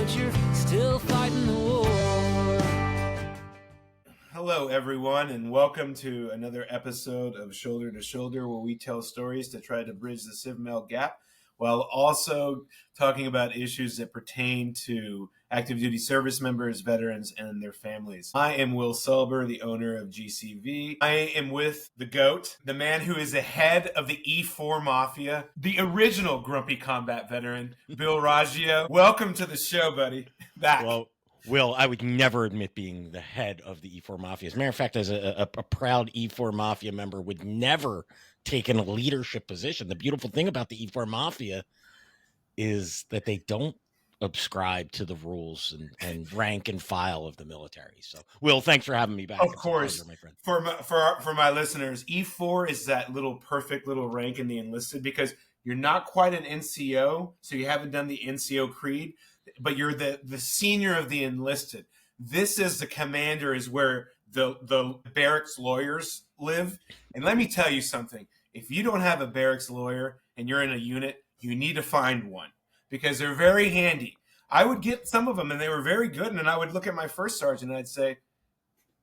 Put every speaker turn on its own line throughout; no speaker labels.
but you're still fighting the war.
Hello, everyone, and welcome to another episode of Shoulder to Shoulder, where we tell stories to try to bridge the civ-male gap while also talking about issues that pertain to active duty service members, veterans, and their families. I am Will Sulber, the owner of GCV. I am with the GOAT, the man who is the head of the E4 Mafia, the original Grumpy Combat veteran, Bill Raggio. Welcome to the show, buddy. Back.
Well, Will, I would never admit being the head of the E4 Mafia. As a matter of fact, as a proud E4 Mafia member, would never take in a leadership position. The beautiful thing about the E4 Mafia is that they don't subscribe to the rules and rank and file of the military. So, Will, thanks for having me back.
Of course,
pleasure, my friend.
For my listeners, E4 is that little perfect little rank in the enlisted because you're not quite an NCO, so you haven't done the NCO creed, but you're the senior of the enlisted. This is the commander, is where the barracks lawyers live. And let me tell you something. If you don't have a barracks lawyer and you're in a unit, you need to find one because they're very handy. I would get some of them and they were very good. And then I would look at my first sergeant and I'd say,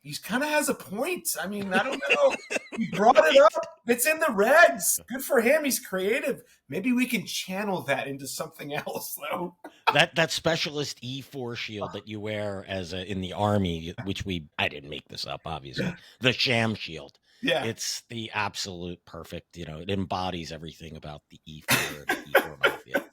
he kind of has a point. I mean, I don't know. He brought it up. It's in the regs. Good for him. He's creative. Maybe we can channel that into something else, though.
That specialist E4 shield that you wear as in the Army, which I didn't make this up, obviously. The sham shield.
Yeah.
It's the absolute perfect, it embodies everything about the E4, the E4 Mafia.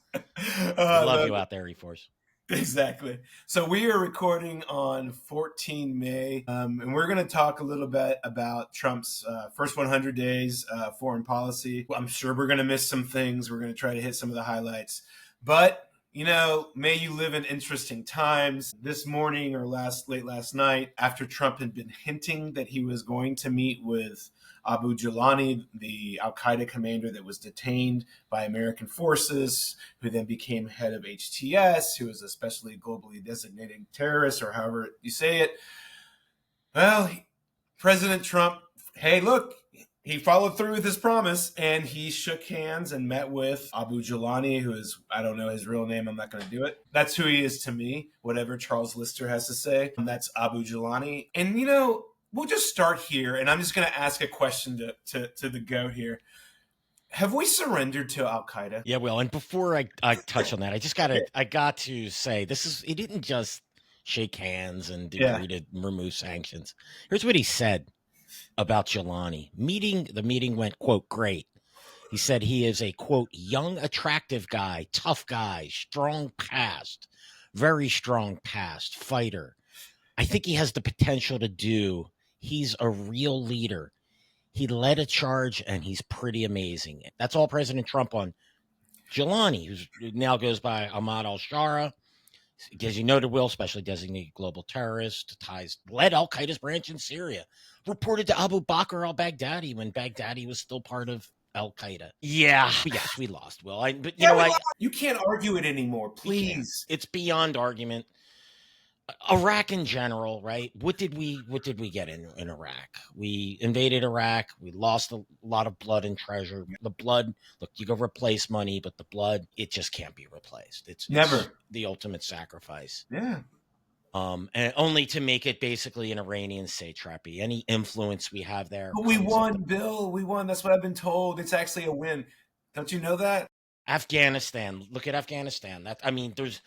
I love you out there, E4s.
Exactly. So we are recording on 14 May, and we're going to talk a little bit about Trump's first 100 days foreign policy. I'm sure we're going to miss some things. We're going to try to hit some of the highlights. But, may you live in interesting times. This morning or late last night, after Trump had been hinting that he was going to meet with Abu Jilani, the al-Qaeda commander that was detained by American forces, who then became head of HTS, who is a specially globally designated terrorist, or however you say it. Well, President Trump, hey, look, he followed through with his promise, and he shook hands and met with Abu Jilani, who is, I don't know his real name, I'm not going to do it. That's who he is to me, whatever Charles Lister has to say. And that's Abu Jilani. And, we'll just start here, and I'm just going to ask a question to the GOAT here. Have we surrendered to Al-Qaeda?
Yeah, well, and before I touch on that, I got to say, he didn't just shake hands and agree to remove sanctions. Here's what he said about Jilani. The meeting went, quote, great. He said he is a, quote, young, attractive guy, tough guy, strong past, very strong past, fighter. I think he has the potential to do. He's a real leader. He led a charge, and he's pretty amazing. That's all President Trump on Jilani, who now goes by Ahmad al-Shara. As you noted, Will, specially designated global terrorist, led al-Qaeda's branch in Syria, reported to Abu Bakr al-Baghdadi when Baghdadi was still part of al-Qaeda. Yeah, yes, we lost, Will.
You can't argue it anymore, please.
It's beyond argument. Iraq in general, right? What did we get in Iraq? We invaded Iraq. We lost a lot of blood and treasure. The blood, look, you go replace money, but the blood, it just can't be replaced. It's
never
the ultimate sacrifice.
Yeah.
And only to make it basically an Iranian satrapy. Any influence we have there.
But we won, Bill. We won. That's what I've been told. It's actually a win. Don't you know that?
Afghanistan. Look at Afghanistan. There's,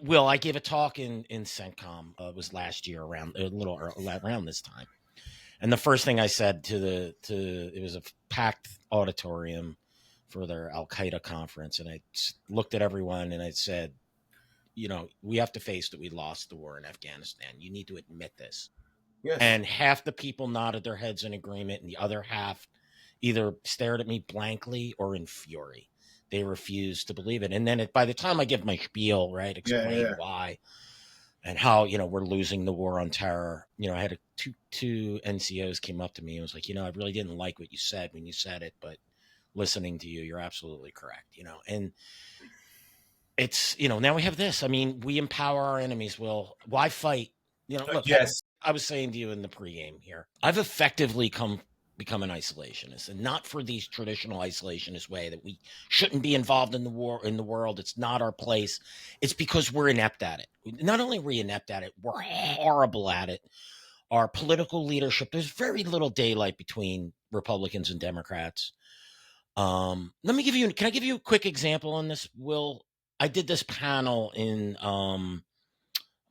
Will, I gave a talk in CENTCOM. It was last year around this time. And the first thing I said it was a packed auditorium for their Al-Qaeda conference. And I looked at everyone and I said, we have to face that we lost the war in Afghanistan. You need to admit this.
Yes.
And half the people nodded their heads in agreement, and the other half either stared at me blankly or in fury. They refused to believe it. And then by the time I give my spiel, right, explain why and how, we're losing the war on terror, I had two NCOs came up to me and was like, I really didn't like what you said when you said it, but listening to you, you're absolutely correct, and it's, now we have this. We empower our enemies. Will, why fight? Look,
yes.
I was saying to you in the pregame here, I've effectively come become an isolationist, and not for these traditional isolationist way that we shouldn't be involved in the war in the world. It's not our place. It's because we're inept at it. Not only are we inept at it, we're horrible at it. Our political leadership, there's very little daylight between Republicans and Democrats. Let me give you, can I give you a quick example on this, Will? I did this panel in, I want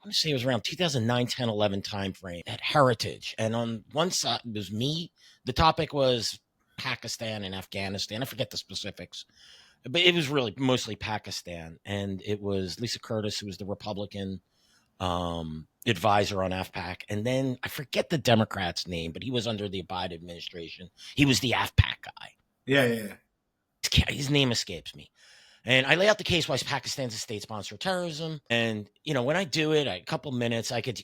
to say it was around 2009, 10, 11 timeframe at Heritage. And on one side, it was me. The topic was Pakistan and Afghanistan. I forget the specifics, but it was really mostly Pakistan. And it was Lisa Curtis, who was the Republican advisor on AFPAC. And then I forget the Democrat's name, but he was under the Biden administration. He was the AFPAC guy.
Yeah.
His name escapes me. And I lay out the case why Pakistan's a state sponsor of terrorism. And, when I do it, a couple minutes, I could,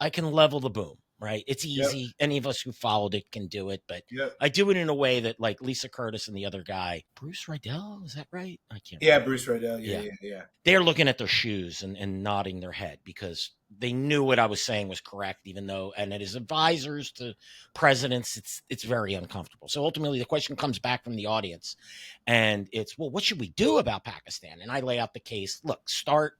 I can level the boom, right? It's easy. Yep. Any of us who followed it can do it. But yep. I do it in a way that, like Lisa Curtis and the other guy, Bruce Riedel, is that right? I can't remember.
Bruce Riedel. Yeah.
They're looking at their shoes and nodding their head because they knew what I was saying was correct, even though, and it is advisors to presidents, it's very uncomfortable. So ultimately the question comes back from the audience and it's, well, what should we do about Pakistan? And I lay out the case. Look, start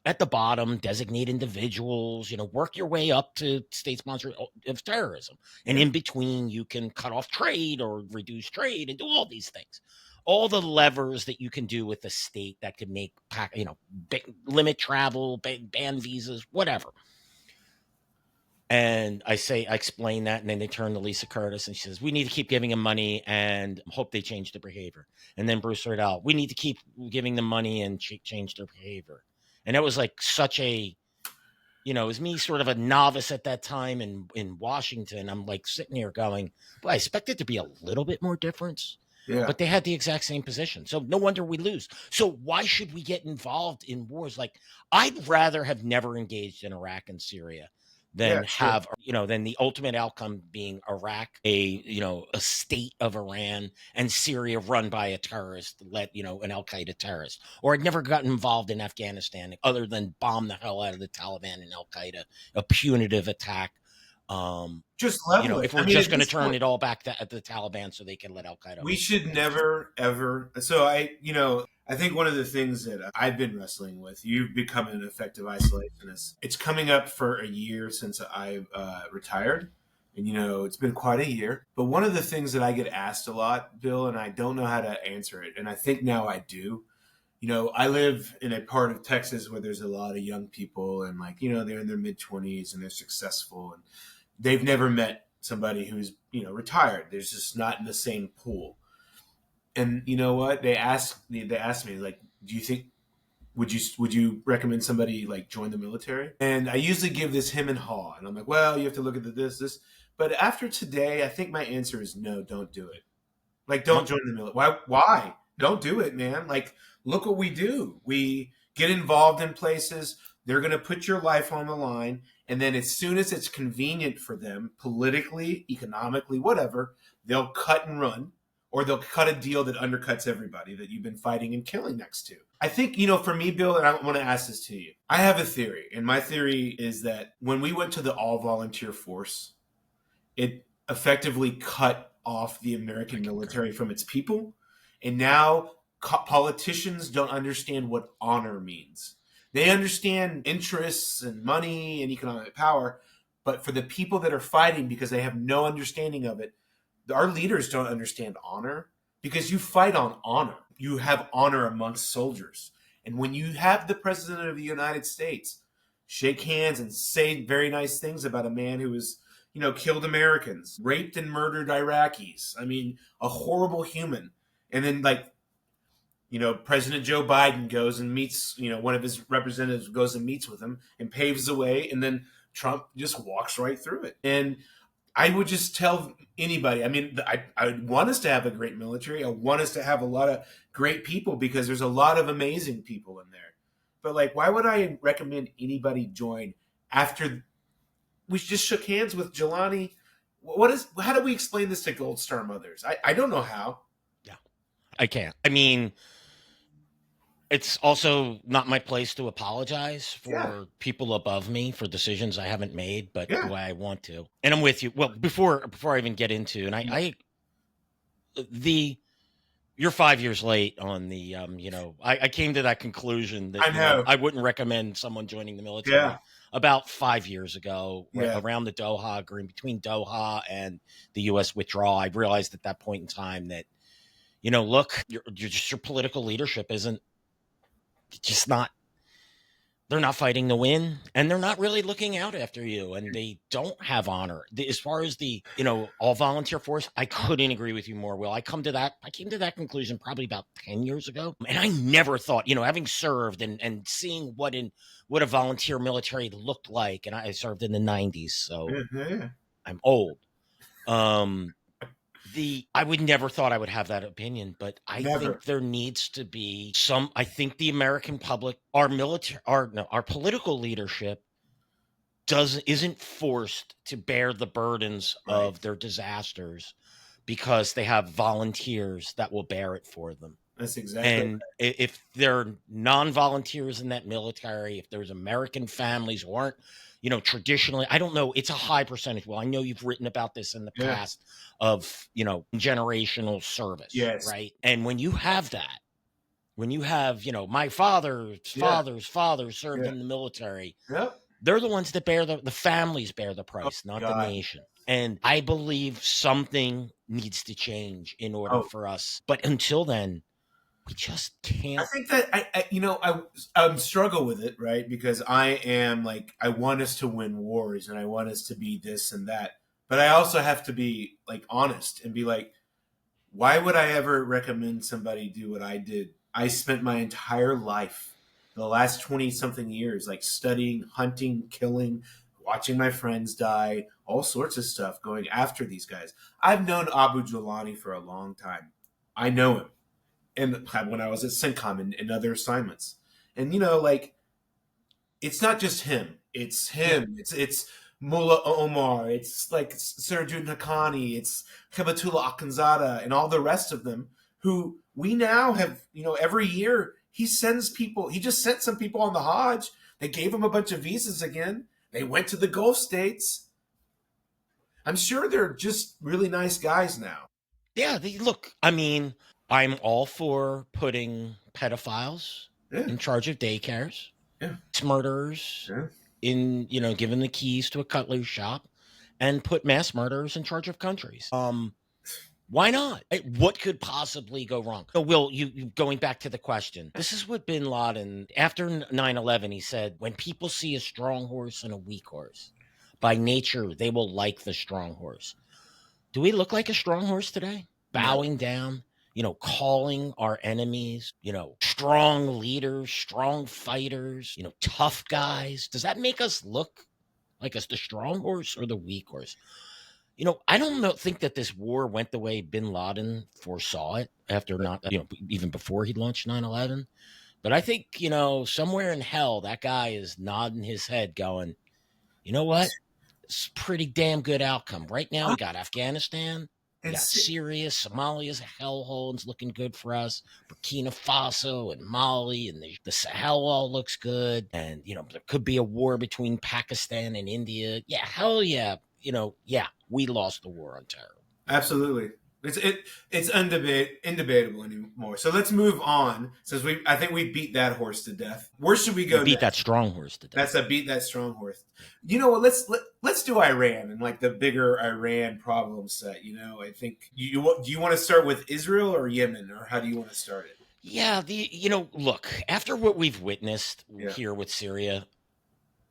at the bottom, designate individuals, work your way up to state sponsor of terrorism. And in between you can cut off trade or reduce trade and do all these things. All the levers that you can do with the state that could make, limit travel, ban visas, whatever. And I explain that, and then they turn to Lisa Curtis, and she says, we need to keep giving them money and hope they change their behavior. And then Bruce Riedel, we need to keep giving them money and change their behavior. And it was like such a, it was me sort of a novice at that time in Washington. I'm like sitting here going, well, I expected to be a little bit more difference. Yeah. But they had the exact same position. So no wonder we lose. So why should we get involved in wars? Like, I'd rather have never engaged in Iraq and Syria than than the ultimate outcome being Iraq, a state of Iran, and Syria run by a terrorist, an Al-Qaeda terrorist. Or I'd never gotten involved in Afghanistan other than bomb the hell out of the Taliban and Al-Qaeda, a punitive attack.
Just level
if we're just going to turn it all back at the Taliban so they can let Al-Qaeda.
We should never, ever. So I think one of the things that I've been wrestling with, you've become an effective isolationist. It's coming up for a year since I've retired. And, it's been quite a year. But one of the things that I get asked a lot, Bill, and I don't know how to answer it, and I think now I do. I live in a part of Texas where there's a lot of young people and they're in their mid-20s and they're successful and they've never met somebody who's, retired. They're just not in the same pool. And you know what? They asked me, like, do you think, would you recommend somebody join the military? And I usually give this hem and haw. And I'm like, well, you have to look at this. But after today, I think my answer is no, don't do it. Don't join the military. Why? Don't do it, man. Look what we do. We get involved in places. They're going to put your life on the line. And then as soon as it's convenient for them, politically, economically, whatever, they'll cut and run. Or they'll cut a deal that undercuts everybody that you've been fighting and killing next to. I think, for me, Bill, and I want to ask this to you. I have a theory. And my theory is that when we went to the all-volunteer force, it effectively cut off the American military from its people. And now politicians don't understand what honor means. They understand interests and money and economic power, but for the people that are fighting because they have no understanding of it, our leaders don't understand honor because you fight on honor. You have honor amongst soldiers. And when you have the president of the United States shake hands and say very nice things about a man who has, killed Americans, raped and murdered Iraqis, a horrible human. And then President Joe Biden goes and meets, one of his representatives goes and meets with him and paves the way. And then Trump just walks right through it. And I would just tell anybody, I want us to have a great military. I want us to have a lot of great people because there's a lot of amazing people in there. But why would I recommend anybody join after we just shook hands with Jelani? How do we explain this to Gold Star mothers? I don't know how.
Yeah, I can't. it's also not my place to apologize
Yeah.
for people above me for decisions I haven't made, but
Yeah.
the way I want to. And I'm with you. Well, before I even get into, and you're 5 years late on the I came to that conclusion that
I know.
I wouldn't recommend someone joining the military
Yeah.
about 5 years ago,
Yeah.
around the Doha agreement, between Doha and the U.S. withdrawal. I realized at that point in time that, look, your political leadership isn't just not. They're not fighting to win, and they're not really looking out after you, and they don't have honor. As far as the all volunteer force, I couldn't agree with you more, Will. I came to that conclusion probably about 10 years ago, and I never thought, having served and seeing what a volunteer military looked like, and I served in the 90s, so
Yeah.
I'm old. I would never thought I would have that opinion, but I think there needs to be I think the American public, our military, our political leadership isn't forced to bear the burdens of their disasters because they have volunteers that will bear it for them.
That's exactly.
And if there are non-volunteers in that military, if there's American families who aren't, traditionally, I don't know, it's a high percentage. Well, I know you've written about this in the past of, generational service.
Yes.
Right. And when you have that, my father's father served in the military.
Yep.
They're the ones that the families bear the price, not the nation. And I believe something needs to change in order for us. But until then, we just can't.
I think that I struggle with it, right? Because I am I want us to win wars and I want us to be this and that, but I also have to be honest and be why would I ever recommend somebody do what I did? I spent my entire life, the last 20 something years, studying, hunting, killing, watching my friends die, all sorts of stuff, going after these guys. I've known Abu Jolani for a long time. I know him. And when I was at CENTCOM and other assignments. And, it's not just him. It's him. It's Mullah Omar. It's Sergeant Haqqani. It's Hibatullah Akhundzada and all the rest of them who we now have, every year he just sent some people on the Hajj. They gave them a bunch of visas again. They went to the Gulf states. I'm sure they're just really nice guys now.
Yeah, look, I mean, I'm all for putting pedophiles in charge of daycares, murderers in, given the keys to a cutlery shop, and put mass murderers in charge of countries. Why not? What could possibly go wrong? So, Will, you going back to the question, this is what Bin Laden, after 9/11, he said, when people see a strong horse and a weak horse, by nature, they will like the strong horse. Do we look like a strong horse today? Bowing down? Calling our enemies, strong leaders, strong fighters, tough guys. Does that make us look like us the strong horse or the weak horse? I don't think that this war went the way Bin Laden foresaw it after even before he launched 9/11. But I think, somewhere in hell, that guy is nodding his head going, you know what? It's a pretty damn good outcome. Right now, we got Afghanistan. We got Syria, Somalia's a hellhole and it's looking good for us. Burkina Faso and Mali and the Sahel all looks good. And, there could be a war between Pakistan and India. Yeah, hell yeah. We lost the war on terror.
Absolutely. It's indebatable anymore. So let's move on. Since I think we beat that horse to death. Where should we go?
Beat that strong horse to death.
That's beat that strong horse. You know what? Let's do Iran and the bigger Iran problem set. I think do you want to start with Israel or Yemen, or how do you want to start it?
Yeah, look, after what we've witnessed here with Syria,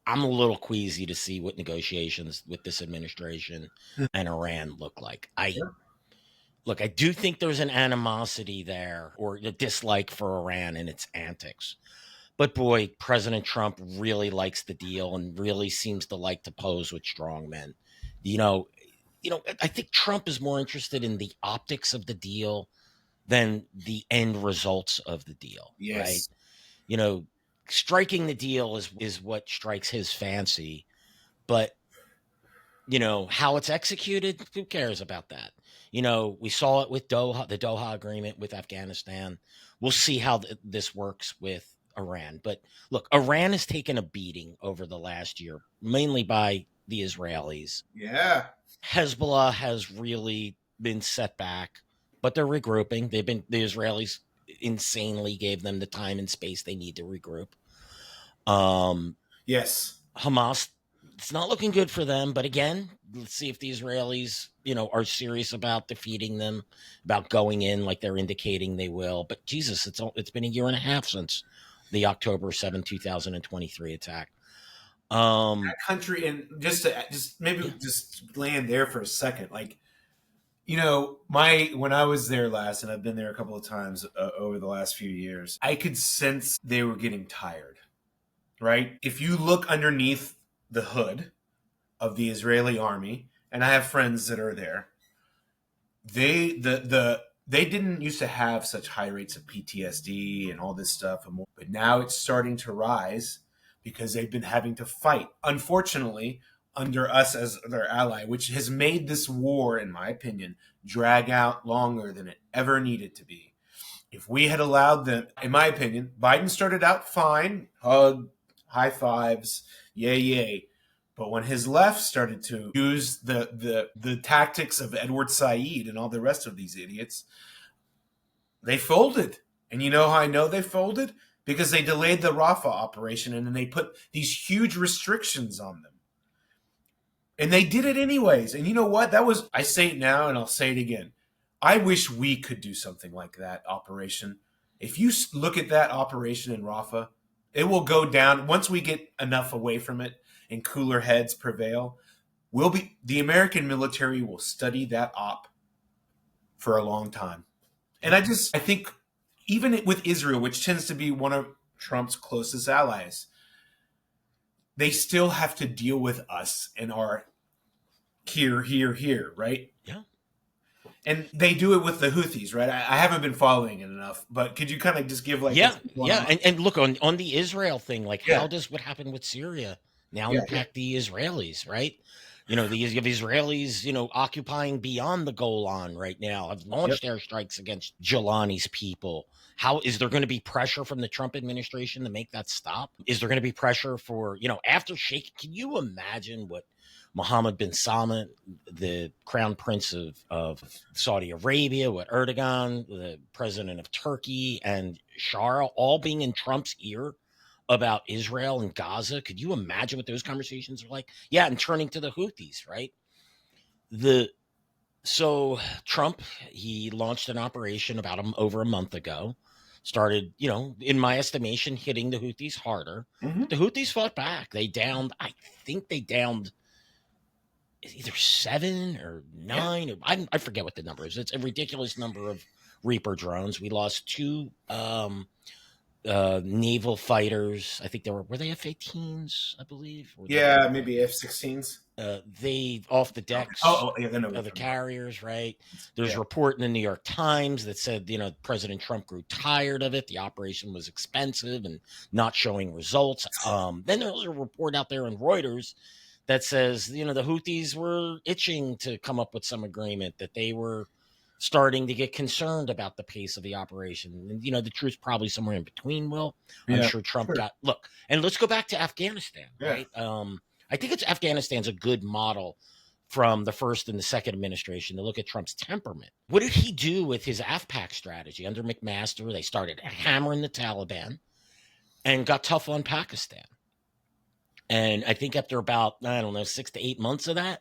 I'm a little queasy to see what negotiations with this administration and Iran look like. Look, I do think there's an animosity there or a dislike for Iran and its antics. But boy, President Trump really likes the deal and really seems to like to pose with strong men. I think Trump is more interested in the optics of the deal than the end results of the deal.
Yes.
Right? Striking the deal is what strikes his fancy. But, how it's executed, who cares about that? We saw it with Doha, the Doha agreement with Afghanistan. We'll see how this works with Iran. But look, Iran has taken a beating over the last year, mainly by the Israelis.
Yeah.
Hezbollah has really been set back, but they're regrouping. The Israelis insanely gave them the time and space they need to regroup.
Yes.
Hamas, it's not looking good for them. But again, let's see if the Israelis, are serious about defeating them, about going in like they're indicating they will. But Jesus, it's been a year and a half since the October 7, 2023 attack.
That country, and just land there for a second. Like, when I was there last, and I've been there a couple of times over the last few years, I could sense they were getting tired, right? If you look underneath the hood of the Israeli army, and I have friends that are there, they didn't used to have such high rates of PTSD and all this stuff, but now it's starting to rise because they've been having to fight, unfortunately, under us as their ally, which has made this war, in my opinion, drag out longer than it ever needed to be. If we had allowed them, in my opinion, Biden started out fine, hug, high fives, yay. But when his left started to use the tactics of Edward Said and all the rest of these idiots, they folded. And you know how I know they folded? Because they delayed the Rafah operation, and then they put these huge restrictions on them. And they did it anyways. And you know what? I say it now and I'll say it again. I wish we could do something like that operation. If you look at that operation in Rafah, it will go down once we get enough away from it and cooler heads prevail. The American military will study that op for a long time. And I think even with Israel, which tends to be one of Trump's closest allies, they still have to deal with us and our here, right?
Yeah.
And they do it with the Houthis, right? I haven't been following it enough, but could you kind of just give
And look, on the Israel thing, how does what happened with Syria now impact the Israelis, right? The Israelis, occupying beyond the Golan right now, have launched airstrikes against Jelani's people. How is there going to be pressure from the Trump administration to make that stop? Is there going to be pressure for, after Sheikh? Can you imagine what Mohammed bin Salman, the crown prince of Saudi Arabia, what Erdogan, the president of Turkey, and Shara all being in Trump's ear about Israel and Gaza? Could you imagine what those conversations are like? Yeah, and turning to the Houthis, right? So Trump, he launched an operation over a month ago, started, in my estimation, hitting the Houthis harder. Mm-hmm. The Houthis fought back. I think they downed either 7 or 9. Or I forget what the number is. It's a ridiculous number of Reaper drones. We lost 2 naval fighters. I think were they F-18s, I believe?
Maybe F-16s.
They off the decks of the carriers, right? There's a report in the New York Times that said, President Trump grew tired of it. The operation was expensive and not showing results. Then there's a report out there in Reuters that says, the Houthis were itching to come up with some agreement, that they were starting to get concerned about the pace of the operation. And, the truth's probably somewhere in between, Will. I'm sure Trump look, and let's go back to Afghanistan, right? I think Afghanistan's a good model from the first and the second administration to look at Trump's temperament. What did he do with his AFPAC strategy under McMaster? They started hammering the Taliban and got tough on Pakistan. And I think after about, 6 to 8 months of that,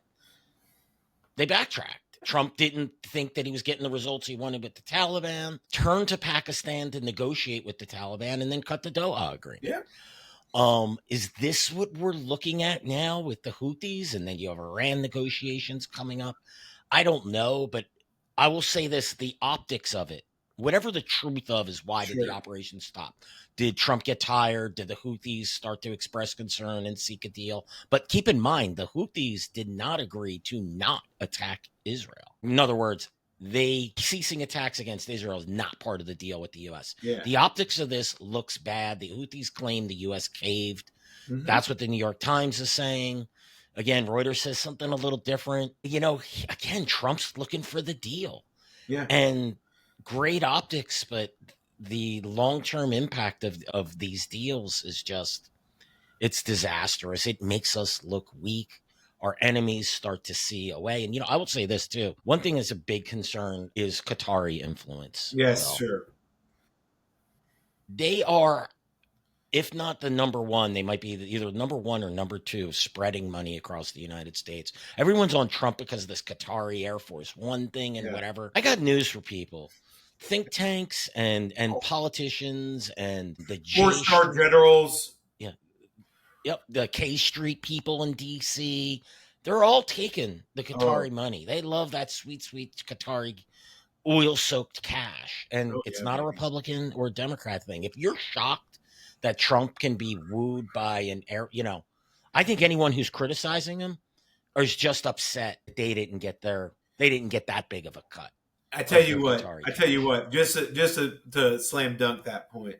they backtracked. Trump didn't think that he was getting the results he wanted with the Taliban, turned to Pakistan to negotiate with the Taliban, and then cut the Doha agreement.
Yeah.
Is this what we're looking at now with the Houthis? And then you have Iran negotiations coming up. I don't know, but I will say this, the optics of it, whatever the truth of is, why did the operation stop? Did Trump get tired? Did the Houthis start to express concern and seek a deal? But keep in mind, the Houthis did not agree to not attack Israel. In other words, they ceasing attacks against Israel is not part of the deal with the U.S.
Yeah.
The optics of this looks bad. The Houthis claim the U.S. caved. Mm-hmm. That's what the New York Times is saying. Again, Reuters says something a little different. Again, Trump's looking for the deal.
Yeah.
And great optics, but the long-term impact of these deals is just, it's disastrous. It makes us look weak. Our enemies start to see a way. And, I will say this too. One thing that's a big concern is Qatari influence.
Yes, sure.
They are, if not the number one, they might be either number one or number two spreading money across the United States. Everyone's on Trump because of this Qatari Air Force One thing and whatever. I got news for people. Think tanks and politicians and the
four-star generals.
Yeah. Yep. The K Street people in DC. They're all taking the Qatari money. They love that sweet, sweet Qatari oil-soaked cash. And it's not a Republican or a Democrat thing. If you're shocked that Trump can be wooed by an air, I think anyone who's criticizing him is just upset they didn't get that big of a cut.
I tell you what, just to slam dunk that point,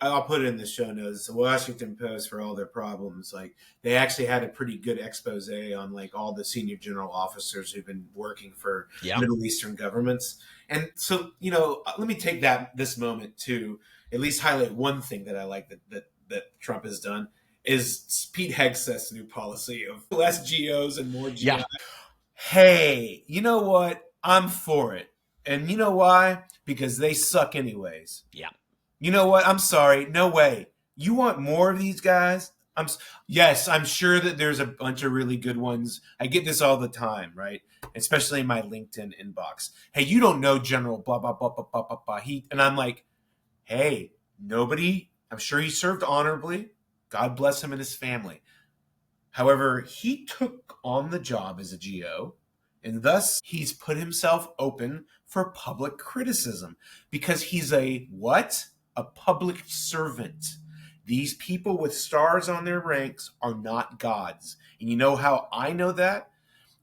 I'll put it in the show notes. The Washington Post, for all their problems, like they actually had a pretty good expose on like all the senior general officers who've been working for Middle Eastern governments. And so, let me take this moment to at least highlight one thing that I like that Trump has done is Pete Hegseth's new policy of less GOs and more GI. Yeah. Hey, you know what? I'm for it. And you know why? Because they suck anyways.
Yeah.
You know what? I'm sorry. No way. You want more of these guys? Yes, I'm sure that there's a bunch of really good ones. I get this all the time, right? Especially in my LinkedIn inbox. Hey, you don't know General blah, blah, blah, blah, blah, blah, blah. And I'm like, hey, I'm sure he served honorably. God bless him and his family. However, he took on the job as a GO, and thus he's put himself open for public criticism because he's a public servant. These people with stars on their ranks are not gods. And you know how I know that?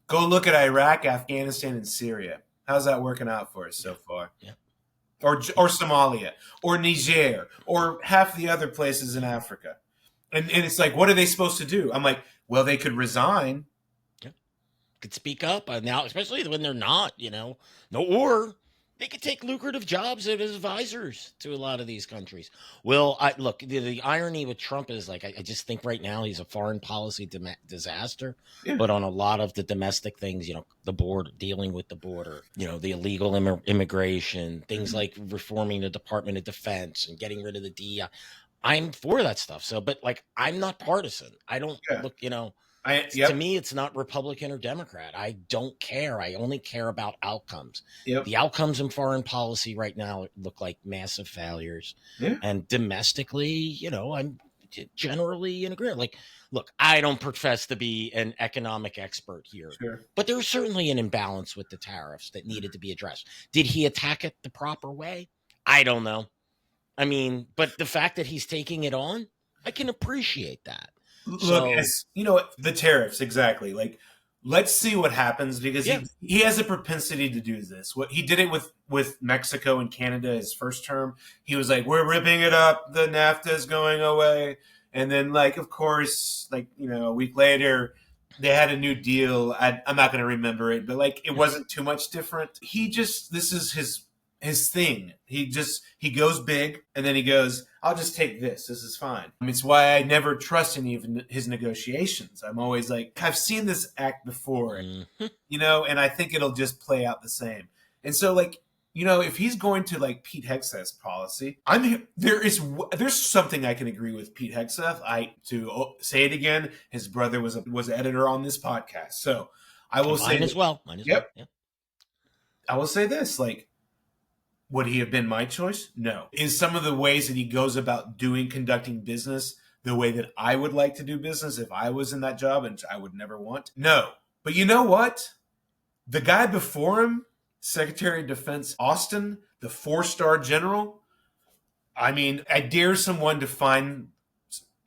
Go look at Iraq, Afghanistan, and Syria. How's that working out for us so far?
Yeah.
Or Somalia, or Niger, or half the other places in Africa. And it's like, what are they supposed to do? I'm like, well, they could resign.
Yeah. Could speak up now, especially when they're not, or they could take lucrative jobs as advisors to a lot of these countries. Well, look, the irony with Trump is like, I just think right now he's a foreign policy disaster, but on a lot of the domestic things, the border, dealing with the border, the illegal immigration, things like reforming the Department of Defense and getting rid of the DEI. I'm for that stuff. So, but like, I'm not partisan. I don't look, to me, it's not Republican or Democrat. I don't care. I only care about outcomes. Yep. The outcomes in foreign policy right now look like massive failures. Yeah. And domestically, I'm generally in agreement. Like, look, I don't profess to be an economic expert here, but there's certainly an imbalance with the tariffs that needed to be addressed. Did he attack it the proper way? I don't know. I mean, but the fact that he's taking it on, I can appreciate that.
Look, the tariffs, exactly. Like, let's see what happens because he has a propensity to do this. What he did it with Mexico and Canada his first term. He was like, we're ripping it up. The NAFTA is going away. And then, like, of course, like, a week later, they had a new deal. I'm not going to remember it, but like, it wasn't too much different. This is his thing. He goes big and then he goes, I'll just take this. This is fine. It's why I never trust any of his negotiations. I'm always like, I've seen this act before, and I think it'll just play out the same. And so like, if he's going to like Pete Hegseth's policy, there's something I can agree with Pete Hegseth. To say it again, his brother was editor on this podcast. So I will say
as well. Mine as well. Yeah.
I will say this, like, would he have been my choice? No. Is some of the ways that he goes about conducting business the way that I would like to do business if I was in that job and I would never want? No. But you know what? The guy before him, Secretary of Defense Austin, the 4-star general, I mean, I dare someone to find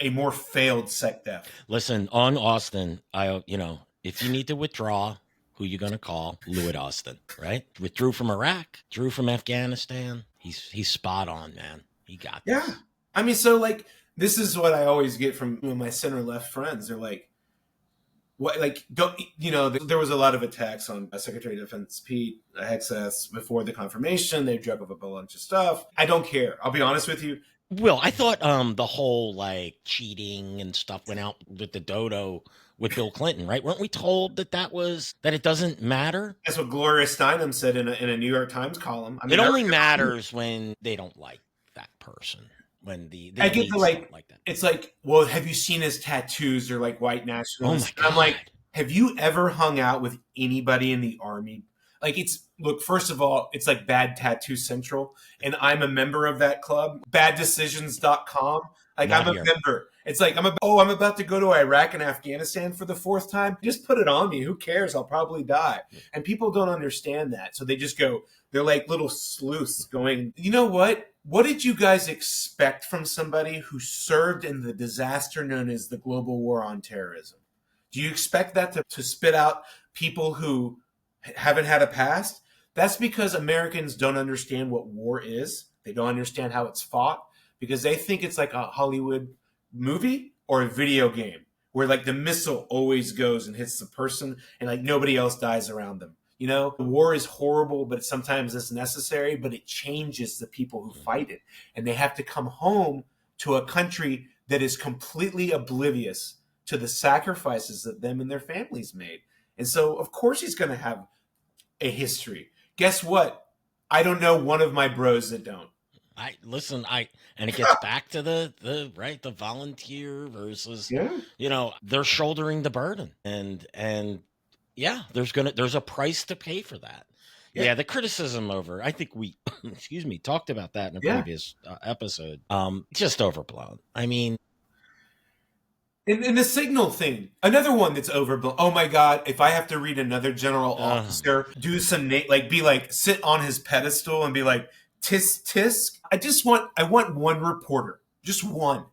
a more failed SecDef.
Listen, on Austin, if you need to withdraw, who you going to call? Lloyd Austin, right? Withdrew from Iraq, drew from Afghanistan. He's spot on, man. He got this.
Yeah. I mean, so like, this is what I always get from my center left friends. They're like, what, like, don't, there was a lot of attacks on Secretary of Defense Pete Hegseth before the confirmation. They drug up a bunch of stuff. I don't care. I'll be honest with you.
Will, I thought the whole like cheating and stuff went out with the dodo with Bill Clinton, right? Weren't we told that it doesn't matter?
That's what Gloria Steinem said in a New York Times column.
I mean, it only matters when they don't like that person. When the
I get the like
that.
It's like, well, have you seen his tattoos? They're like white nationalists.
Oh my God.
I'm like, have you ever hung out with anybody in the Army? Like, look, first of all, it's like Bad Tattoo Central, and I'm a member of that club, baddecisions.com. Like, I'm a member. It's like, I'm about to go to Iraq and Afghanistan for the 4th time. Just put it on me. Who cares? I'll probably die. And people don't understand that. So they just go, they're like little sleuths going, you know what? What did you guys expect from somebody who served in the disaster known as the global war on terrorism? Do you expect that to spit out people who haven't had a past? That's because Americans don't understand what war is. They don't understand how it's fought because they think it's like a Hollywood movie or a video game where like the missile always goes and hits the person and like nobody else dies around them. The war is horrible, but sometimes it's necessary, but it changes the people who fight it. And they have to come home to a country that is completely oblivious to the sacrifices that them and their families made. And so, of course, he's going to have a history. Guess what? I don't know one of my bros that don't.
And it gets back to the volunteer versus, they're shouldering the burden. And yeah, there's a price to pay for that. Yeah, the criticism over, I think we, talked about that in a previous episode. Just overblown. I mean,
and the signal thing, another one that's overblown. Oh my God, if I have to read another general officer do some sit on his pedestal and be like, tisk, tisk. I want one reporter, just one,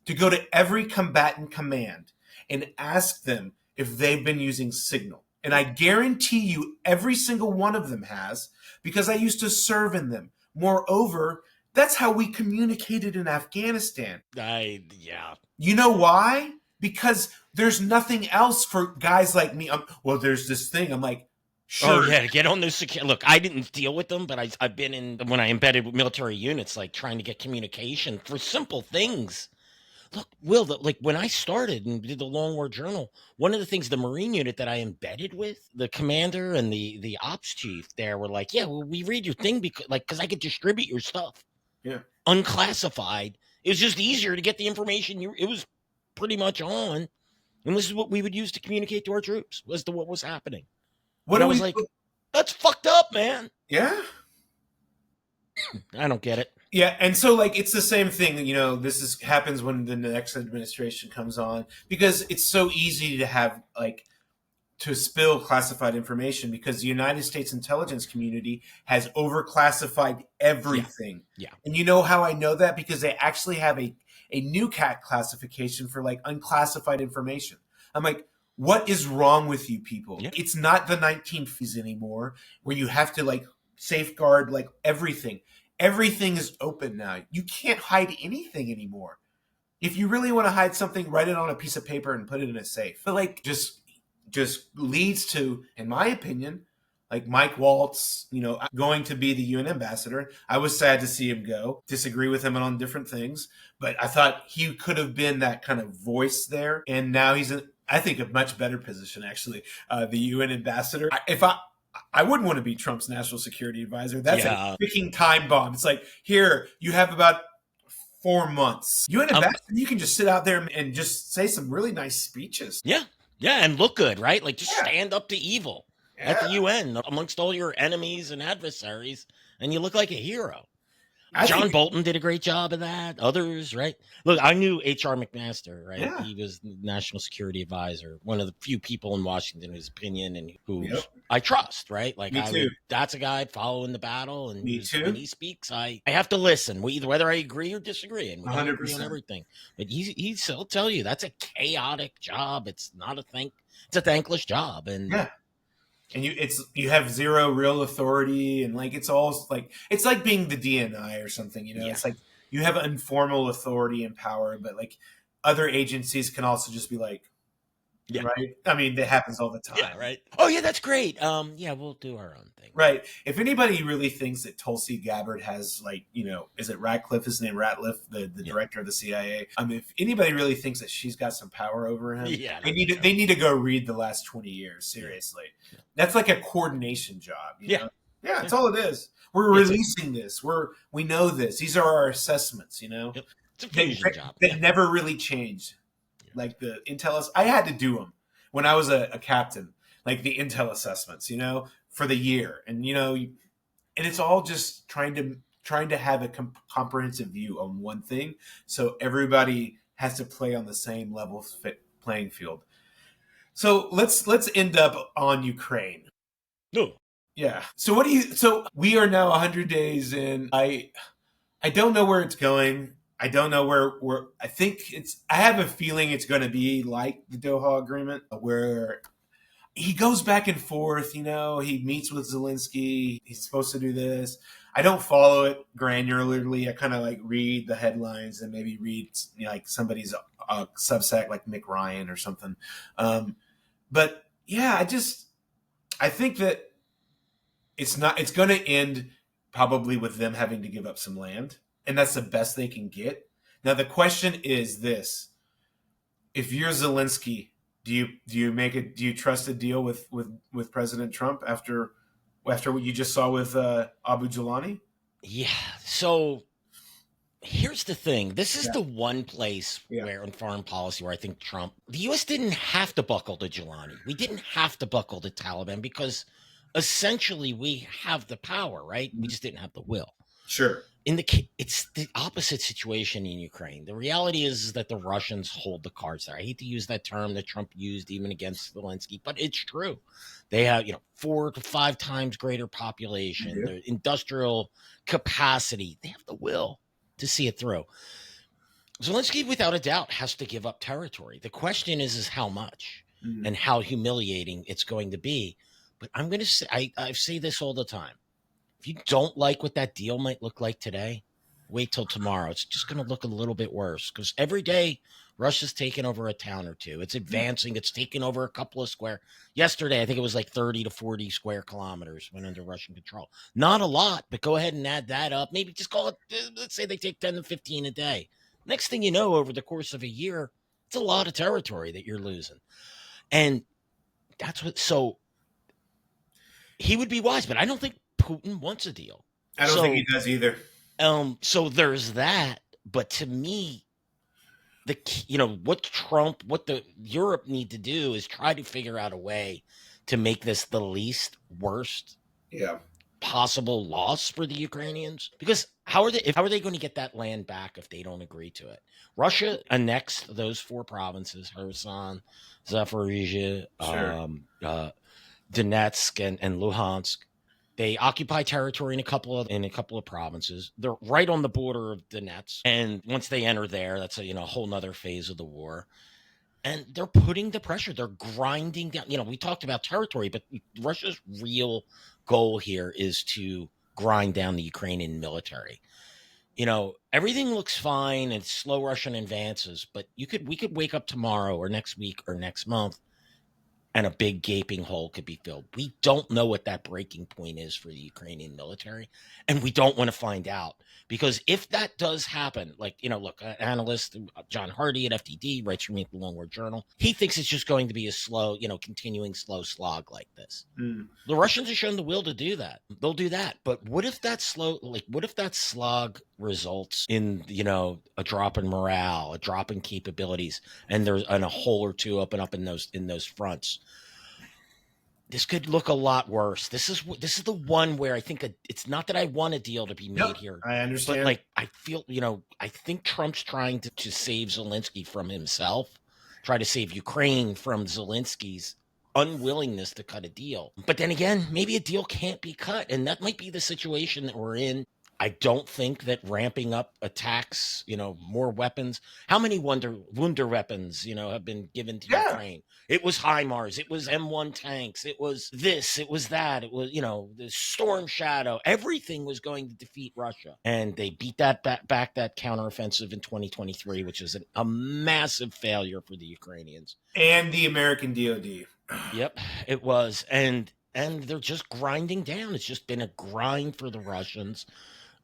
to go to every combatant command and ask them if they've been using signal. And I guarantee you every single one of them has, because I used to serve in them. Moreover, that's how we communicated in Afghanistan. You know why? Because there's nothing else for guys like me. There's this thing. I'm like, sure.
Oh, yeah, to get on those security. Look, I didn't deal with them, but I've been in when I embedded with military units, like trying to get communication for simple things. Look, Will, like when I started and did the Long War Journal, one of the things the Marine unit that I embedded with, the commander and the ops chief there were like, yeah, well, we read your thing because I could distribute your stuff.
Yeah.
Unclassified. It was just easier to get the information. It was pretty much on. And this is what we would use to communicate to our troops as to what was happening. I was like, that's fucked up, man.
Yeah.
I don't get it.
Yeah, and so like it's the same thing, happens when the next administration comes on, because it's so easy to have to spill classified information because the United States intelligence community has overclassified everything.
Yeah.
And you know how I know that? Because they actually have a new CAT classification for like unclassified information. I'm like, what is wrong with you people? Yeah. It's not the 1950s anymore where you have to like safeguard like everything. Everything is open now. You can't hide anything anymore. If you really want to hide something, write it on a piece of paper and put it in a safe. But like just leads to, in my opinion, like Mike Waltz, going to be the UN ambassador. I was sad to see him go, disagree with him on different things, but I thought he could have been that kind of voice there. And now he's in, I think, a much better position, actually, the UN ambassador. I wouldn't want to be Trump's national security advisor. That's a freaking time bomb. It's like, here, you have about 4 months. UN ambassador, you can just sit out there and just say some really nice speeches.
Yeah. Yeah, and look good, right? Like just stand up to evil at the UN amongst all your enemies and adversaries, and you look like a hero. John Bolton did a great job of that. Others, right? Look, I knew H.R. McMaster, right? Yeah. He was the national security advisor, one of the few people in Washington whose opinion and who I trust, right? Like, that's a guy I'd follow in the battle. And when he speaks, I have to listen, whether I agree or disagree. And we 100%. Agree on everything. But he'll tell you that's a chaotic job. It's not it's a thankless job. And
and you have zero real authority, and like it's all like it's like being the DNI or something, It's like you have informal authority and power, but like other agencies can also just be like,
Yeah.
right? I mean, that happens all the time.
Yeah, right. Oh yeah, that's great. Yeah, we'll do our own thing.
Right. If anybody really thinks that Tulsi Gabbard has, like, is it Ratcliffe? His name Ratliff, the director of the CIA. If anybody really thinks that she's got some power over him, they need to go read the last 20 years. Seriously, that's like a coordination job. You know? Yeah, that's all it is. We're releasing this. We know this. These are our assessments.
Yep. It's a fusion job.
That never really changed. Yeah. Like the intel, I had to do them when I was a captain. Like the intel assessments, for the year, and and it's all just trying to have a comprehensive view on one thing, so everybody has to play on the same level playing field. So let's end up on Ukraine.
No.
Yeah. So so we are now 100 days in. I don't know where it's going. I don't know where I have a feeling it's going to be like the Doha Agreement, where he goes back and forth, he meets with Zelensky. He's supposed to do this. I don't follow it granularly. I kind of like read the headlines and maybe read like somebody's Substack, like Mick Ryan or something. But yeah, I think that it's going to end probably with them having to give up some land, and that's the best they can get. Now the question is this: if you're Zelensky, do you trust a deal with President Trump after what you just saw with Abu Jalani?
Yeah. So here's the thing. This is the one place where in foreign policy where I think the U.S. didn't have to buckle to Jalani. We didn't have to buckle to Taliban because essentially we have the power, right? We just didn't have the will.
Sure.
It's the opposite situation in Ukraine. The reality is that the Russians hold the cards there. I hate to use that term that Trump used even against Zelensky, but it's true. They have 4 to 5 times greater population, their industrial capacity. They have the will to see it through. Zelensky, without a doubt, has to give up territory. The question is how much and how humiliating it's going to be. But I'm going to say, I say this all the time. If you don't like what that deal might look like today, wait till tomorrow. It's just going to look a little bit worse because every day Russia's taking over a town or two. It's advancing. It's taking over a couple of yesterday, I think it was like 30 to 40 square kilometers went under Russian control. Not a lot, but go ahead and add that up. Maybe just call it, let's say they take 10 to 15 a day. Next thing you know, over the course of a year, it's a lot of territory that you're losing. And so he would be wise, but I don't think Putin wants a deal.
I don't think he does either.
So there's that. But to me, what the Europe need to do is try to figure out a way to make this the least worst possible loss for the Ukrainians. Because how are they going to get that land back if they don't agree to it? Russia annexed those 4 provinces: Kherson, Zaporizhia, Donetsk, and Luhansk. They occupy territory in a couple of provinces. They're right on the border of Donetsk, and once they enter there, that's a whole nother phase of the war. And they're putting the pressure. They're grinding down. We talked about territory, but Russia's real goal here is to grind down the Ukrainian military. Everything looks fine and slow Russian advances, but we could wake up tomorrow or next week or next month and a big gaping hole could be filled. We don't know what that breaking point is for the Ukrainian military, and we don't want to find out. Because if that does happen, look, an analyst, John Hardy at FTD, writes for me at the Long War Journal. He thinks it's just going to be a slow, continuing slow slog like this. The Russians have shown the will to do that. They'll do that. But what if that slog results in, a drop in morale, a drop in capabilities, and a hole or two open up in those fronts? This could look a lot worse. This is the one where I think it's not that I want a deal to be made here.
I understand.
But I feel, I think Trump's trying to save Zelensky from himself, try to save Ukraine from Zelensky's unwillingness to cut a deal. But then again, maybe a deal can't be cut. And that might be the situation that we're in. I don't think that ramping up attacks, more weapons. How many Wunder weapons, have been given to
Yeah.
Ukraine? It was HIMARS, it was M1 tanks, it was this, it was that, it was, the Storm Shadow. Everything was going to defeat Russia, and they beat that back that counteroffensive in 2023, which is a massive failure for the Ukrainians
and the American DoD.
Yep, it was, and they're just grinding down. It's just been a grind for the Russians.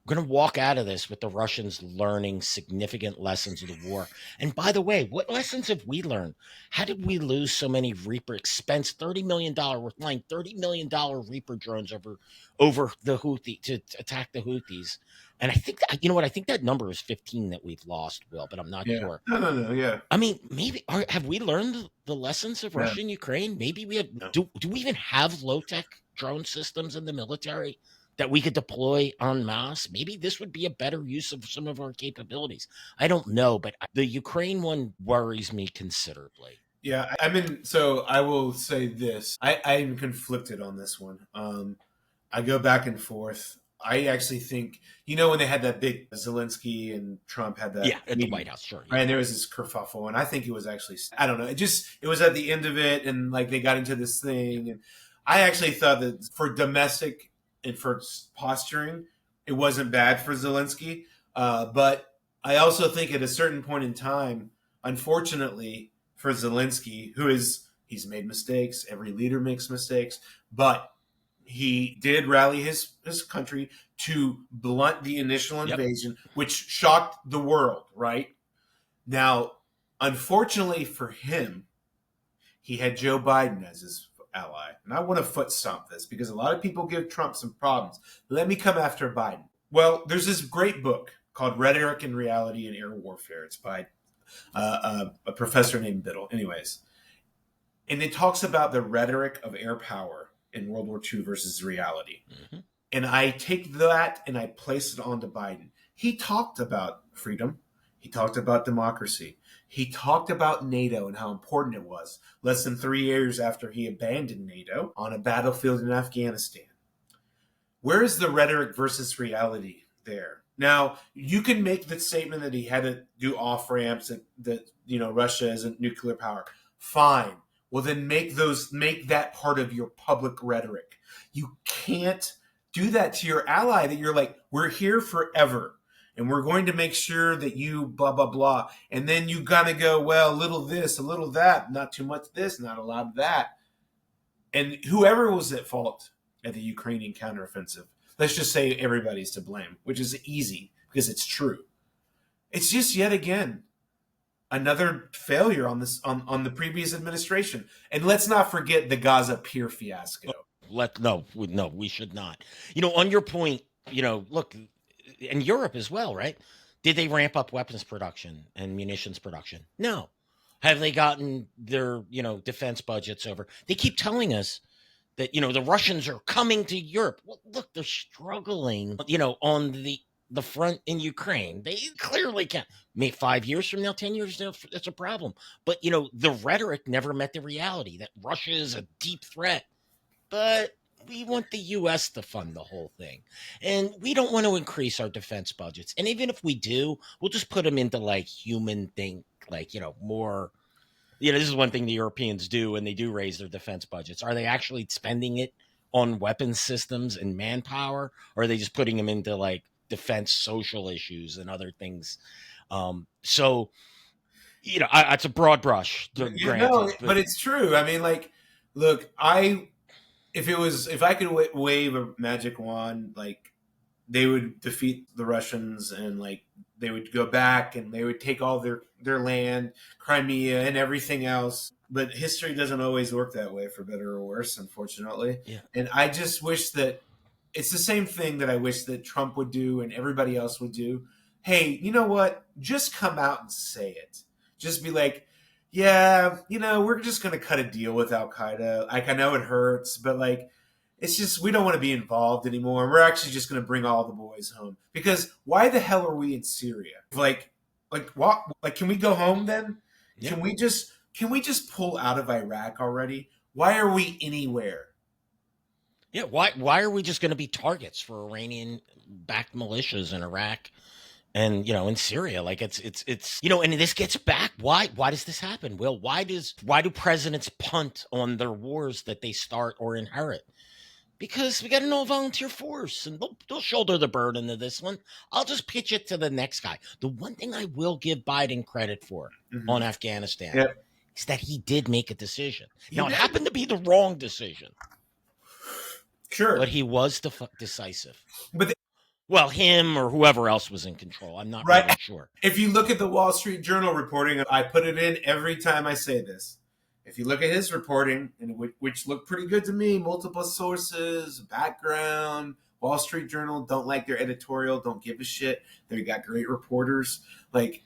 We're going to walk out of this with the Russians learning significant lessons of the war. And by the way, what lessons have we learned? How did we lose so many Reaper expense $30 million? We're flying $30 million Reaper drones over the Houthi to attack the Houthis. And I think I think that number is 15 that we've lost, Will, but I'm not sure.
No, yeah.
I mean, maybe have we learned the lessons of Russia and Ukraine? Maybe we have.
No.
Do we even have low tech drone systems in the military that we could deploy en masse? Maybe this would be a better use of some of our capabilities. I don't know, but the Ukraine one worries me considerably.
Yeah, so I will say this. I'm conflicted on this one. I go back and forth. I actually think, when they had that big Zelensky and Trump had that.
Yeah, at
meeting,
the White House, sure.
Right, and there was this kerfuffle, and I think it was actually, I don't know, it was at the end of it, and like they got into this thing, and I actually thought that for domestic and for posturing, it wasn't bad for Zelensky, but I also think at a certain point in time, unfortunately for Zelensky, he's made mistakes, every leader makes mistakes, but he did rally his country to blunt the initial invasion, which shocked the world, right? Now, unfortunately for him, he had Joe Biden as his ally. And I want to foot stomp this because a lot of people give Trump some problems. Let me come after Biden. Well, there's this great book called Rhetoric and Reality in Air Warfare. It's by a professor named Biddle. Anyways, and it talks about the rhetoric of air power in World War II versus reality. Mm-hmm. And I take that and I place it onto Biden. He talked about freedom. He talked about democracy. He talked about NATO and how important it was less than 3 years after he abandoned NATO on a battlefield in Afghanistan. Where is the rhetoric versus reality there? Now, you can make the statement that he had to do off-ramps, that Russia isn't nuclear power. Fine. Well, then make that part of your public rhetoric. You can't do that to your ally that you're like, we're here forever and we're going to make sure that you blah, blah, blah. And then you got to go, well, a little this, a little that, not too much this, not a lot of that. And whoever was at fault at the Ukrainian counteroffensive, let's just say everybody's to blame, which is easy because it's true. It's just yet again another failure on the previous administration. And let's not forget the Gaza Pier fiasco.
No, we should not. On your point, look, in Europe as well, right? Did they ramp up weapons production and munitions production? No. Have they gotten their, defense budgets over? They keep telling us that, the Russians are coming to Europe. Well, look, they're struggling, on the front in Ukraine. They clearly can't. Maybe 5 years from now, 10 years from now, that's a problem. But, the rhetoric never met the reality that Russia is a deep threat. But we want the U.S. to fund the whole thing. And we don't want to increase our defense budgets. And even if we do, we'll just put them into human thing, more. This is one thing the Europeans do when they do raise their defense budgets. Are they actually spending it on weapons systems and manpower? Or are they just putting them into defense social issues and other things? So, it's a broad brush.
But it's true. I mean, look, if I could wave a magic wand, they would defeat the Russians and they would go back and they would take all their land, Crimea and everything else. But history doesn't always work that way, for better or worse, unfortunately. Yeah. And I just wish that it's the same thing that I wish that Trump would do and everybody else would do. Hey, you know what? Just come out and say it. Just be like, yeah, we're just going to cut a deal with Al-Qaeda. I know it hurts, but it's just, we don't want to be involved anymore. We're actually just going to bring all the boys home. Because why the hell are we in Syria? What? Can we go home then? Yeah. Can we just pull out of Iraq already? Why are we anywhere?
Yeah, why are we just going to be targets for Iranian-backed militias in Iraq and in Syria? Like it's and this gets back. Why does this happen? Will, why do presidents punt on their wars that they start or inherit? Because we got an all-volunteer force, and they'll shoulder the burden of this one. I'll just pitch it to the next guy. The one thing I will give Biden credit for on Afghanistan
Yep.
is that he did make a decision.
He
Now,
did.
it happened to be the wrong decision,
Sure.
but he was decisive.
But
Well, him or whoever else was in control. I'm not
Right.
really sure.
if you look at the Wall Street Journal reporting, I put it in every time I say this. If you look at his reporting, and which looked pretty good to me, multiple sources, background, Wall Street Journal don't like their editorial, don't give a shit. They got great reporters. Like,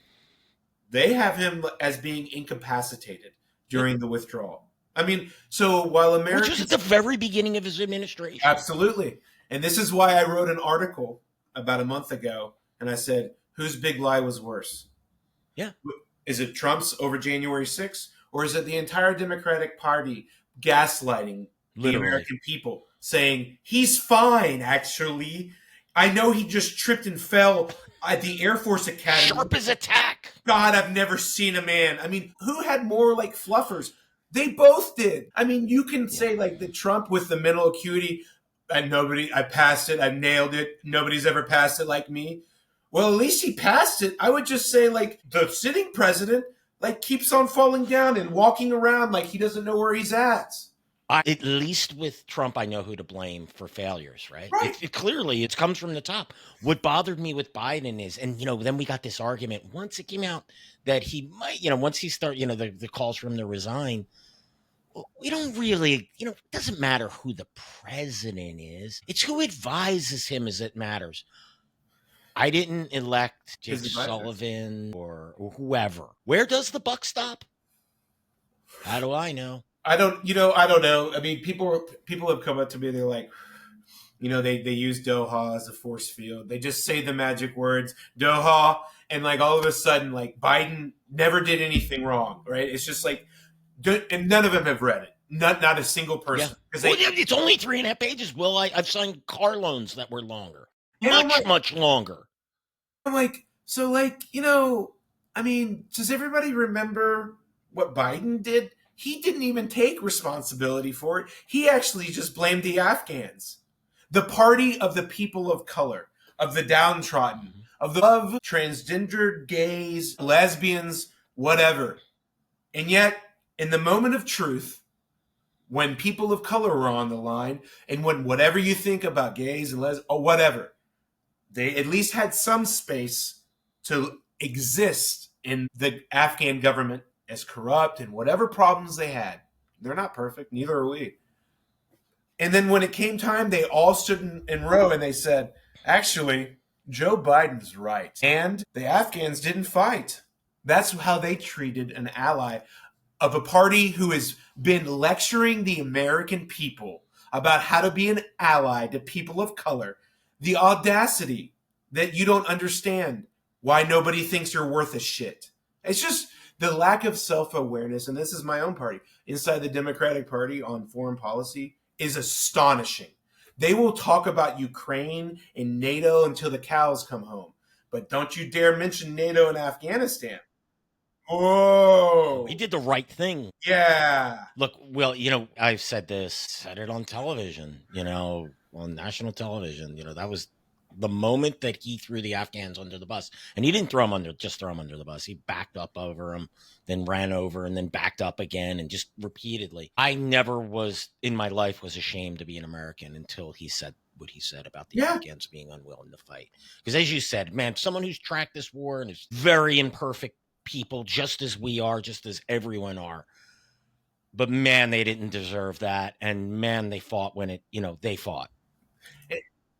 they have him as being incapacitated during the withdrawal. I mean, so while Americans...
Which was at the very beginning of his administration.
Absolutely. And this is why I wrote an article about a month ago, and I said, whose big lie was worse?
Yeah.
Is it Trump's over January 6th, or is it the entire Democratic Party gaslighting the American people, saying, he's fine, actually. I know he just tripped and fell at the Air Force Academy.
Sharp as a tack.
God, I've never seen a man. I mean, who had more, like, fluffers? They both did. I mean, you can say, like, the Trump with the mental acuity, I passed it, I nailed it, nobody's ever passed it like me. Well, at least he passed it. I would just say, like, the sitting president, like, keeps on falling down and walking around like he doesn't know where he's at.
At least with Trump, I know who to blame for failures, right? It clearly comes from the top. What bothered me with Biden is, and then we got this argument once it came out that he might, once he started, the calls for him to resign. We don't really, it doesn't matter who the president is. It's who advises him as it matters. I didn't elect Jake Sullivan or whoever. Where does the buck stop? How do I know?
I don't know. I mean, people have come up to me. They're like, they use Doha as a force field. They just say the magic words, Doha, and like all of a sudden, like Biden never did anything wrong, right? It's just like, and none of them have read it. Not a single person.
Yeah. It's only 3.5 pages. Will, I've signed car loans that were longer, much longer.
I'm like, so I mean, does everybody remember what Biden did? He didn't even take responsibility for it. He actually just blamed the Afghans, the party of the people of color, of the downtrodden, of the transgendered gays, lesbians, whatever. And yet, in the moment of truth, when people of color were on the line, and when whatever you think about gays and lesbians, or whatever, they at least had some space to exist in the Afghan government as corrupt and whatever problems they had. They're not perfect, neither are we. And then when it came time, they all stood in row and they said, actually, Joe Biden's right. And the Afghans didn't fight. That's how they treated an ally of a party who has been lecturing the American people about how to be an ally to people of color. The audacity that you don't understand why nobody thinks you're worth a shit. It's just the lack of self-awareness, and this is my own party, inside the Democratic Party on foreign policy is astonishing. They will talk about Ukraine and NATO until the cows come home. But don't you dare mention NATO and Afghanistan. Oh,
he did the right thing.
Yeah.
Look, well, I've said it on television, on national television. That was the moment that he threw the Afghans under the bus. And he didn't throw them under the bus. He backed up over them, then ran over, and then backed up again, and just repeatedly. I never was, in my life, was ashamed to be an American until he said what he said about the Afghans being unwilling to fight. Because as you said, man, someone who's tracked this war and is very imperfect people, just as we are, just as everyone are. But man, they didn't deserve that. And man, they fought when they fought.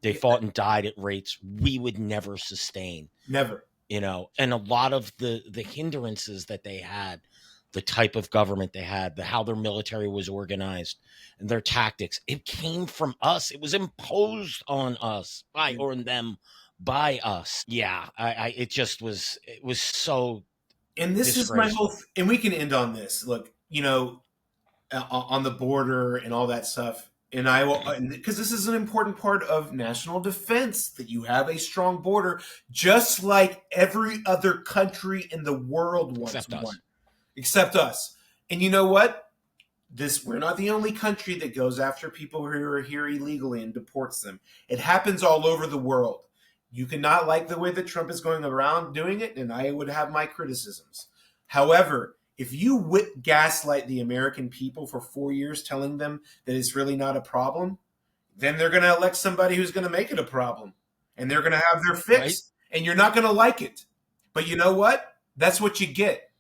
They fought and died at rates we would never sustain.
Never.
And a lot of the hindrances that they had, the type of government they had, how their military was organized, and their tactics, it came from us. It was imposed on us by us. Yeah, it was so.
And this is my whole, and we can end on this. Look, on the border and all that stuff. And I will, because this is an important part of national defense, that you have a strong border, just like every other country in the world wants one, except us. And you know what? We're not the only country that goes after people who are here illegally and deports them. It happens all over the world. You cannot like the way that Trump is going around doing it, and I would have my criticisms. However, if you gaslight the American people for 4 years telling them that it's really not a problem, then they're going to elect somebody who's going to make it a problem. And they're going to have their fix, right? And you're not going to like it. But you know what? That's what you get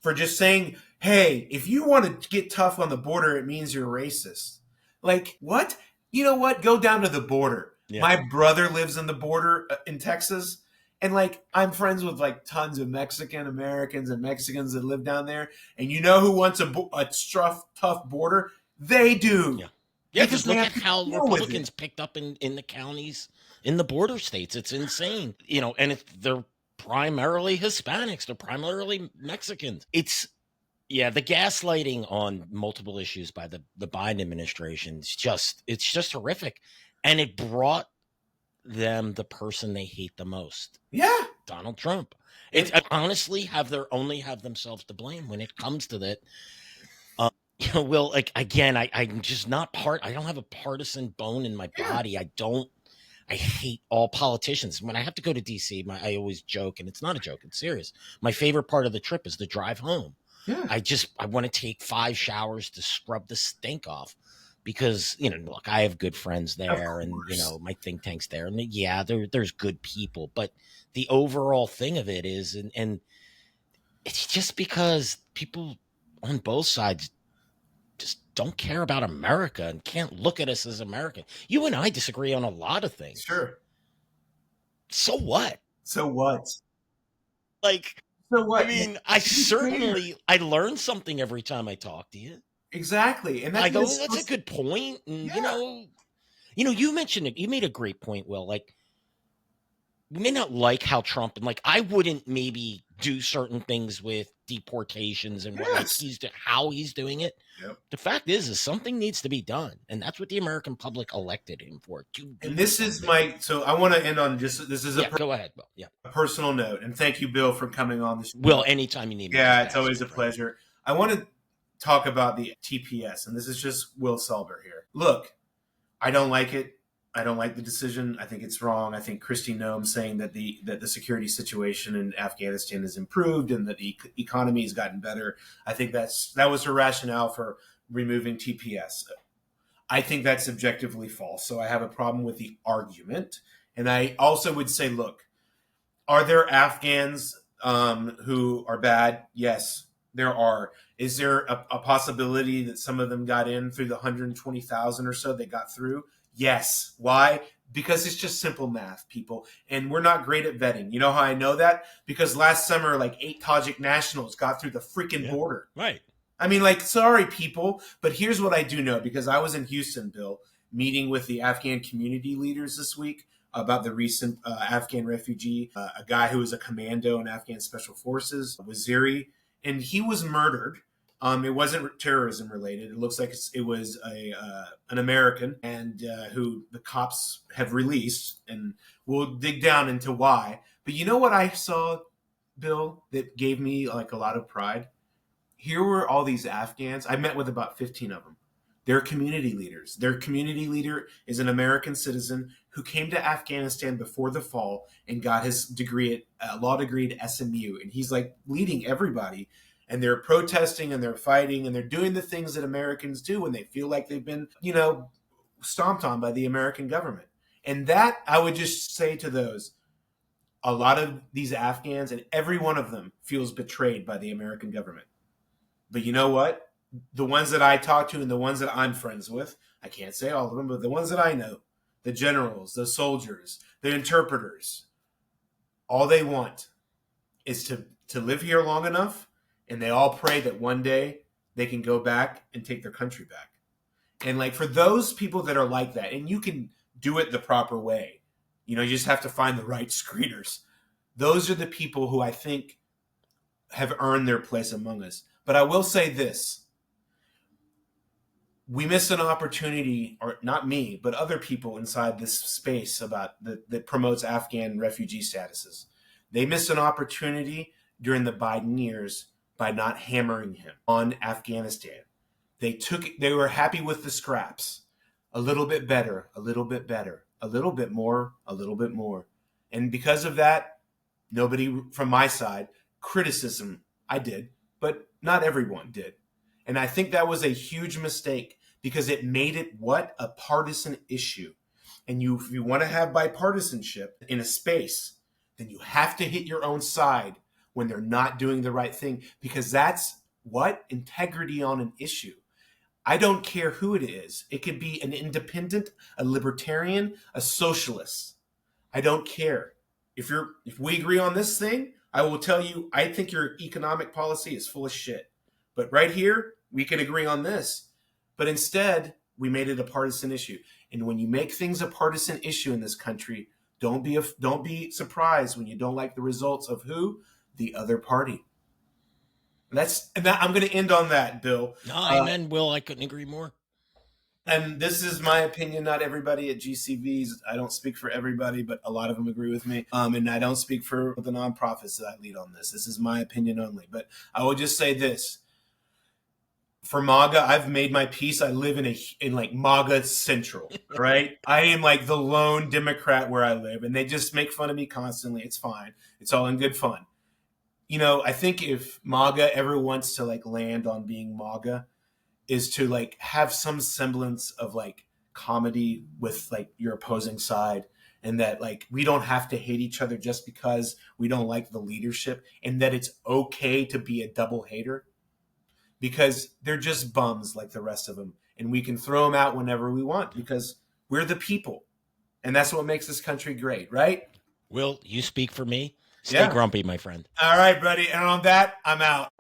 for just saying, hey, if you want to get tough on the border, it means you're racist. Like, what? You know what? Go down to the border. Yeah. My brother lives in the border in Texas. And, like, I'm friends with, like, tons of Mexican Americans and Mexicans that live down there. And you know who wants a tough border? They do.
Yeah. Yeah, just look at how Republicans picked up in the counties, in the border states. It's insane. You know, and they're primarily Hispanics. They're primarily Mexicans. The gaslighting on multiple issues by the Biden administration is just horrific. And it brought them the person they hate the most.
Yeah.
Donald Trump. Honestly have themselves to blame when it comes to that. Will, like, again, I'm just not I don't have a partisan bone in my body. I hate all politicians. When I have to go to DC, I always joke, and it's not a joke, it's serious. My favorite part of the trip is the drive home. Yeah. I want to take 5 showers to scrub the stink off. Because, you know, look, I have good friends there, and, you know, my think tank's there, and there's good people, but the overall thing of it is, and it's just because people on both sides just don't care about America and can't look at us as American. You and I disagree on a lot of things.
Sure.
So what?
So what?
Like,
so what?
I mean, I learn something every time I talk to you.
Exactly. And
that's a good point. And, you mentioned it. You made a great point, Will. Like, we may not like how Trump, and like, I wouldn't maybe do certain things with deportations and how he's doing it. Yep. The fact is something needs to be done. And that's what the American public elected him for.
And this is so I want to end on this is
go ahead, Bill. Yeah.
A personal note. And thank you, Bill, for coming on this.
Will, anytime you need me.
Yeah, it's always a pleasure. I want to talk about the TPS, and this is just Will Selber here. Look, I don't like it. I don't like the decision. I think it's wrong. I think Kristi Noem saying that the security situation in Afghanistan has improved and that the economy has gotten better. I think that was her rationale for removing TPS. I think that's objectively false. So I have a problem with the argument. And I also would say, look, are there Afghans who are bad? Yes, there are. Is there a possibility that some of them got in through the 120,000 or so they got through? Yes. Why? Because it's just simple math, people. And we're not great at vetting. You know how I know that? Because last summer, like 8 Tajik nationals got through the freaking border.
Right.
I mean, like, sorry, people. But here's what I do know, because I was in Houston, Bill, meeting with the Afghan community leaders this week about the recent Afghan refugee, a guy who was a commando in Afghan Special Forces, Waziri, and he was murdered. It wasn't terrorism related. It looks like it was an American, and who the cops have released, and we'll dig down into why. But you know what I saw, Bill, that gave me like a lot of pride? Here were all these Afghans. I met with about 15 of them. They're community leaders. Their community leader is an American citizen who came to Afghanistan before the fall and got his degree law degree at SMU, and he's like leading everybody. And they're protesting and they're fighting and they're doing the things that Americans do when they feel like they've been, stomped on by the American government. And that, I would just say to those, a lot of these Afghans, and every one of them feels betrayed by the American government. But you know what? The ones that I talk to and the ones that I'm friends with, I can't say all of them, but the ones that I know, the generals, the soldiers, the interpreters, all they want is to live here long enough. And they all pray that one day they can go back and take their country back. And like, for those people that are like that, and you can do it the proper way, you just have to find the right screeners. Those are the people who I think have earned their place among us. But I will say this. we miss an opportunity, or not me, but other people inside this space that promotes Afghan refugee statuses. They missed an opportunity during the Biden years by not hammering him on Afghanistan. They were happy with the scraps. A little bit better, a little bit better, a little bit more, a little bit more. And because of that, nobody from my side, criticism, I did, but not everyone did. And I think that was a huge mistake because it made it a partisan issue. And if you want to have bipartisanship in a space, then you have to hit your own side when they're not doing the right thing, because that's integrity on an issue. I don't care who it is. It could be an independent, a libertarian, a socialist. I don't care. If we agree on this thing, I will tell you, I think your economic policy is full of shit. But right here, we can agree on this. But instead, we made it a partisan issue. And when you make things a partisan issue in this country, don't be surprised when you don't like the results of who? The other party. I'm going to end on that, Bill.
Amen, Will. I couldn't agree more.
And this is my opinion, not everybody at GCVs. I don't speak for everybody, but a lot of them agree with me. And I don't speak for the nonprofits that I lead on this. This is my opinion only. But I will just say this. For MAGA, I've made my peace. I live in like MAGA Central, right? I am like the lone Democrat where I live, and they just make fun of me constantly. It's fine. It's all in good fun. I think if MAGA ever wants to like land on being MAGA, is to like have some semblance of like comedy with like your opposing side, and that like we don't have to hate each other just because we don't like the leadership, and that it's okay to be a double hater because they're just bums like the rest of them, and we can throw them out whenever we want because we're the people, and that's what makes this country great, right?
Will, you speak for me. Stay grumpy, my friend.
All right, buddy. And on that, I'm out.